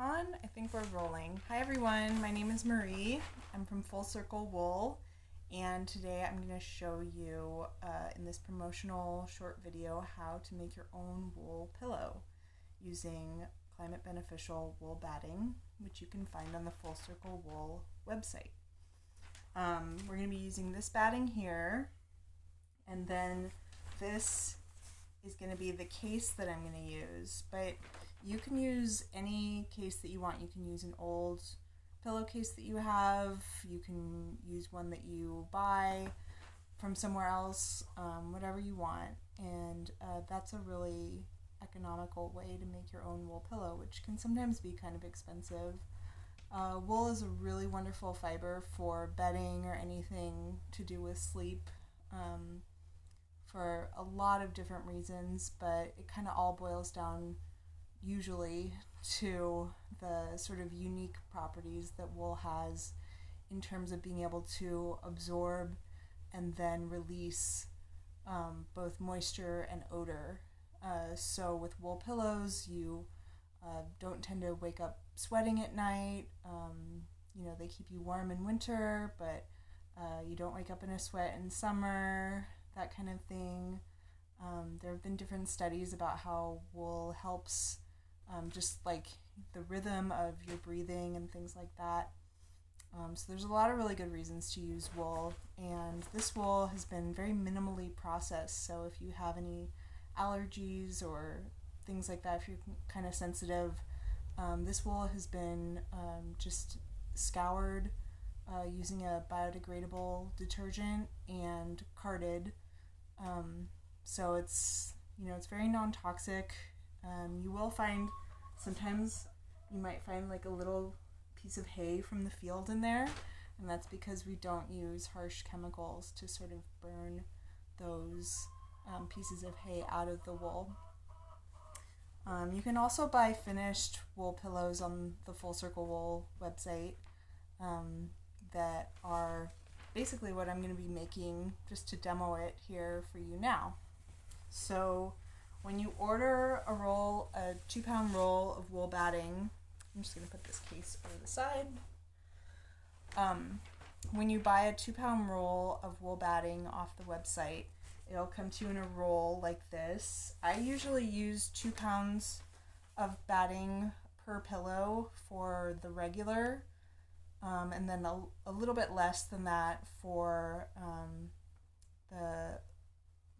On? I think we're rolling. Hi everyone, my name is Marie. I'm from Full Circle Wool, and today I'm going to show you in this promotional short video how to make your own wool pillow using climate beneficial wool batting, which you can find on the Full Circle Wool website. We're going to be using this batting here, and then this is going to be the case that I'm going to use, but you can use any case that you want. You can use an old pillowcase that you have, you can use one that you buy from somewhere else, whatever you want, and that's a really economical way to make your own wool pillow, which can sometimes be kind of expensive. Wool is a really wonderful fiber for bedding or anything to do with sleep, for a lot of different reasons, but it kind of all boils down usually to the sort of unique properties that wool has in terms of being able to absorb and then release both moisture and odor. So with wool pillows, you don't tend to wake up sweating at night. They keep you warm in winter, but you don't wake up in a sweat in summer, that kind of thing. There have been different studies about how wool helps just like the rhythm of your breathing and things like that. So there's a lot of really good reasons to use wool, and this wool has been very minimally processed, so if you have any allergies or things like that, if you're kind of sensitive, this wool has been just scoured using a biodegradable detergent and carded, so it's very non-toxic. You will find sometimes you might find like a little piece of hay from the field in there, and that's because we don't use harsh chemicals to sort of burn those pieces of hay out of the wool. You can also buy finished wool pillows on the Full Circle Wool website that are basically what I'm going to be making just to demo it here for you now. So when you order a 2-pound roll of wool batting, I'm just going to put this case over the side. When you buy a 2-pound roll of wool batting off the website, it'll come to you in a roll like this. I usually use 2 pounds of batting per pillow for the regular, and then a little bit less than that for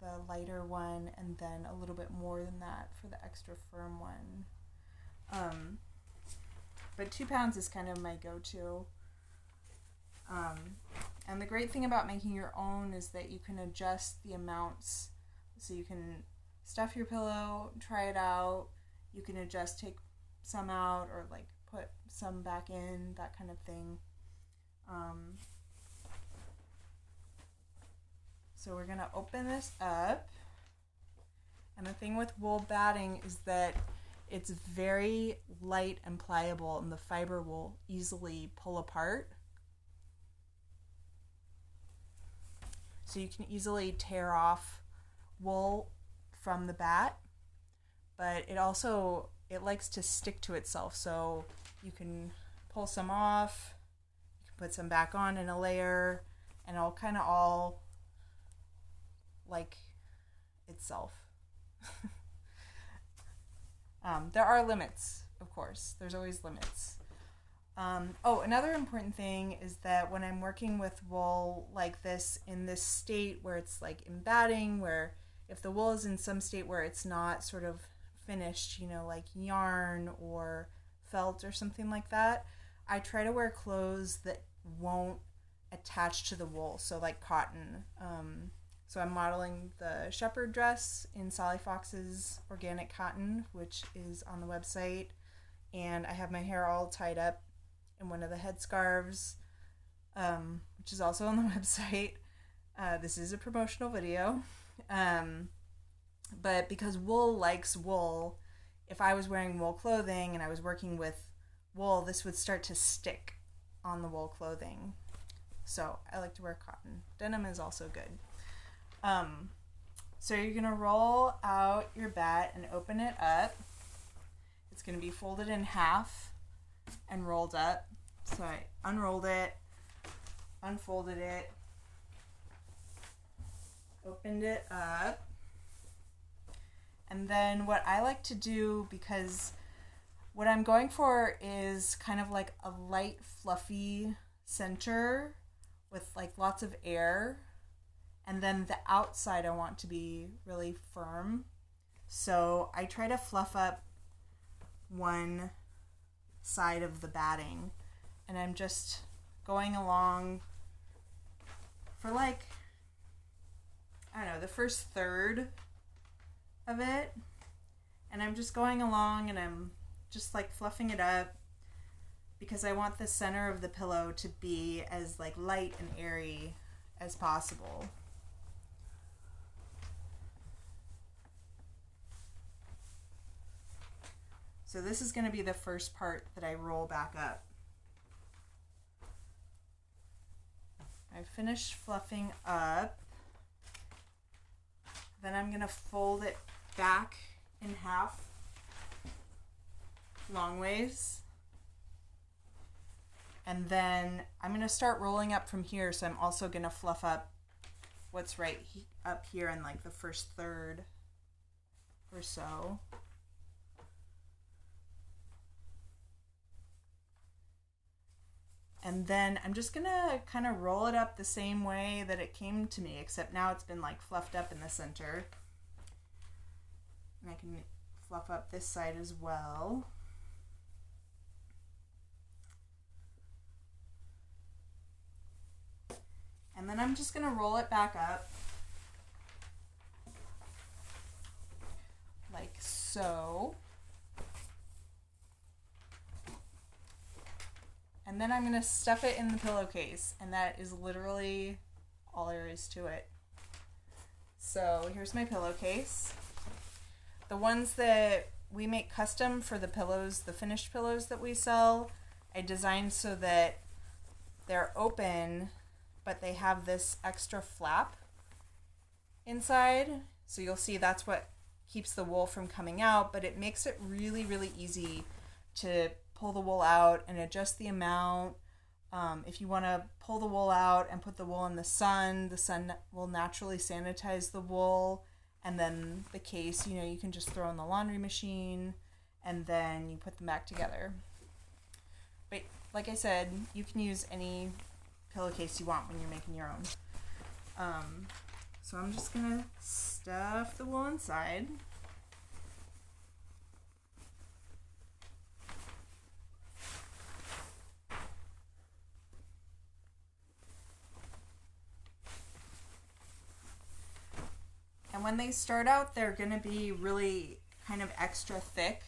the lighter one, and then a little bit more than that for the extra firm one. But 2 pounds is kind of my go-to. And the great thing about making your own is that you can adjust the amounts. So you can stuff your pillow, try it out. You can adjust, take some out, or like put some back in, that kind of thing. So we're going to open this up. And the thing with wool batting is that it's very light and pliable, and the fiber will easily pull apart. So you can easily tear off wool from the bat, but it likes to stick to itself. So you can pull some off, you can put some back on in a layer, and it'll kind of all like itself. There are limits, of course. There's always limits. Another important thing is that when I'm working with wool like this in this state where it's like in batting, where if the wool is in some state where it's not sort of finished, like yarn or felt or something like that, I try to wear clothes that won't attach to the wool, so like cotton. So I'm modeling the shepherd dress in Sally Fox's organic cotton, which is on the website, and I have my hair all tied up in one of the headscarves, which is also on the website. This is a promotional video. But because wool likes wool, if I was wearing wool clothing and I was working with wool, this would start to stick on the wool clothing. So I like to wear cotton. Denim is also good. So you're going to roll out your bat and open it up. It's going to be folded in half. and rolled up. So I unrolled it, unfolded it, opened it up. And then what I like to do, because what I'm going for is kind of like a light, fluffy center with like lots of air. And then the outside I want to be really firm. So I try to fluff up one side of the batting. And I'm just going along for like, I don't know, the first third of it. And I'm just going along and I'm just like fluffing it up because I want the center of the pillow to be as like light and airy as possible. So this is going to be the first part that I roll back up. I finished fluffing up. Then I'm going to fold it back in half long ways. And then I'm going to start rolling up from here, so I'm also going to fluff up what's right up here in like the first third or so. And then I'm just going to kind of roll it up the same way that it came to me, except now it's been like fluffed up in the center. And I can fluff up this side as well. And then I'm just going to roll it back up like so. And then I'm going to stuff it in the pillowcase, and that is literally all there is to it. So here's my pillowcase. The ones that we make custom for the pillows, the finished pillows that we sell, I designed so that they're open, but they have this extra flap inside. So you'll see that's what keeps the wool from coming out, but it makes it really, really easy to pull the wool out and adjust the amount. If you want to pull the wool out and put the wool in the sun will naturally sanitize the wool. And then the case, you can just throw in the laundry machine and then you put them back together. But like I said, you can use any pillowcase you want when you're making your own. So I'm just going to stuff the wool inside. And when they start out, they're going to be really kind of extra thick.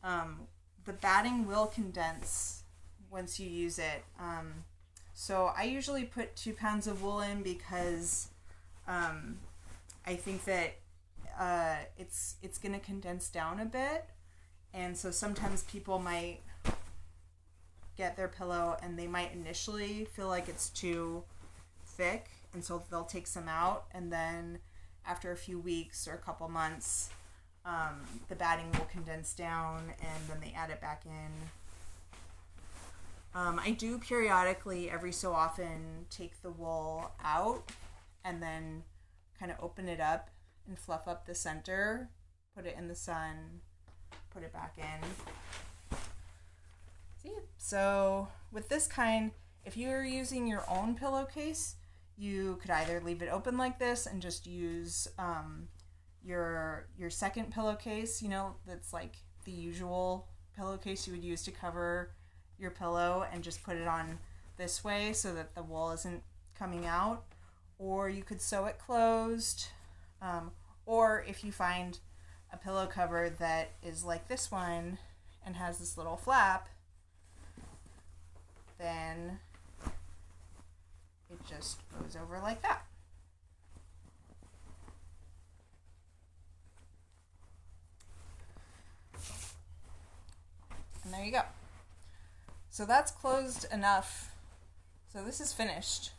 The batting will condense once you use it. So I usually put 2 pounds of wool in because I think that it's going to condense down a bit. And so sometimes people might get their pillow and they might initially feel like it's too thick. And so they'll take some out, and then after a few weeks or a couple months, the batting will condense down and then they add it back in. I do periodically, every so often, take the wool out and then kind of open it up and fluff up the center, put it in the sun, put it back in. See? So with this kind, if you're using your own pillowcase, you could either leave it open like this and just use your second pillowcase, that's like the usual pillowcase you would use to cover your pillow, and just put it on this way so that the wool isn't coming out. Or you could sew it closed. Or if you find a pillow cover that is like this one and has this little flap, then it just goes over like that. And there you go. So that's closed enough. So this is finished.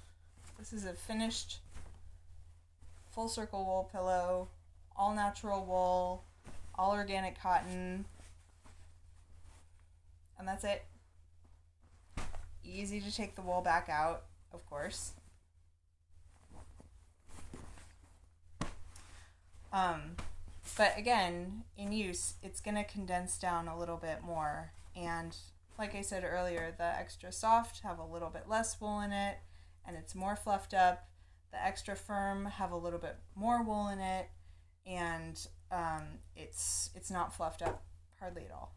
This is a finished full circle wool pillow, all natural wool, all organic cotton. And that's it. Easy to take the wool back out, of course. But again, in use, it's going to condense down a little bit more. And like I said earlier, the extra soft have a little bit less wool in it, and it's more fluffed up. The extra firm have a little bit more wool in it, and it's not fluffed up hardly at all.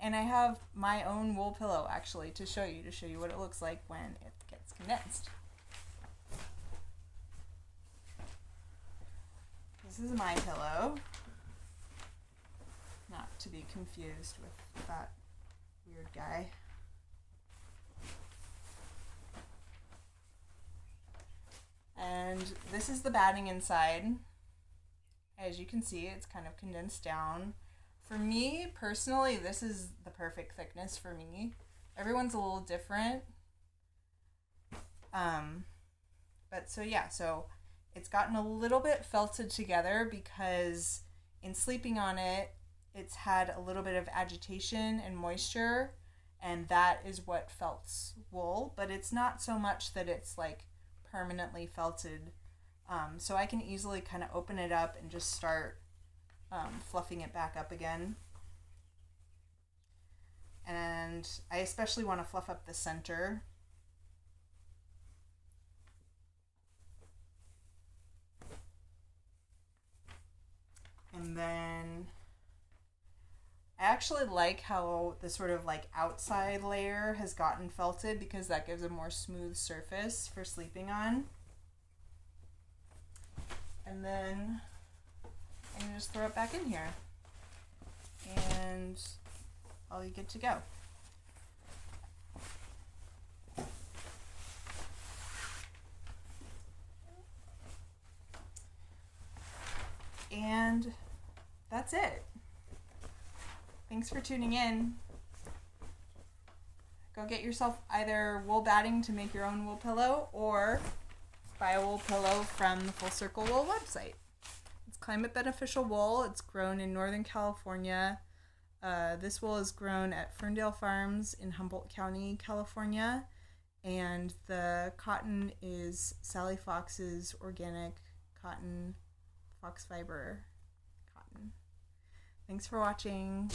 And I have my own wool pillow actually to show you what it looks like when it gets condensed. This is my pillow, not to be confused with that weird guy. And this is the batting inside. As you can see, it's kind of condensed down. For me, personally, this is the perfect thickness for me. Everyone's a little different. But so yeah, so it's gotten a little bit felted together because in sleeping on it, it's had a little bit of agitation and moisture, and that is what felts wool, but it's not so much that it's like permanently felted. So I can easily kind of open it up and just start fluffing it back up again. And I especially want to fluff up the center. And then I actually like how the sort of like outside layer has gotten felted because that gives a more smooth surface for sleeping on. And then I'm going to just throw it back in here. And all you get to go. And that's it. Thanks for tuning in. Go get yourself either wool batting to make your own wool pillow or buy a wool pillow from the Full Circle Wool website. It's climate beneficial wool. It's grown in Northern California. This wool is grown at Ferndale Farms in Humboldt County, California. And the cotton is Sally Fox's organic cotton, fox fiber cotton. Thanks for watching.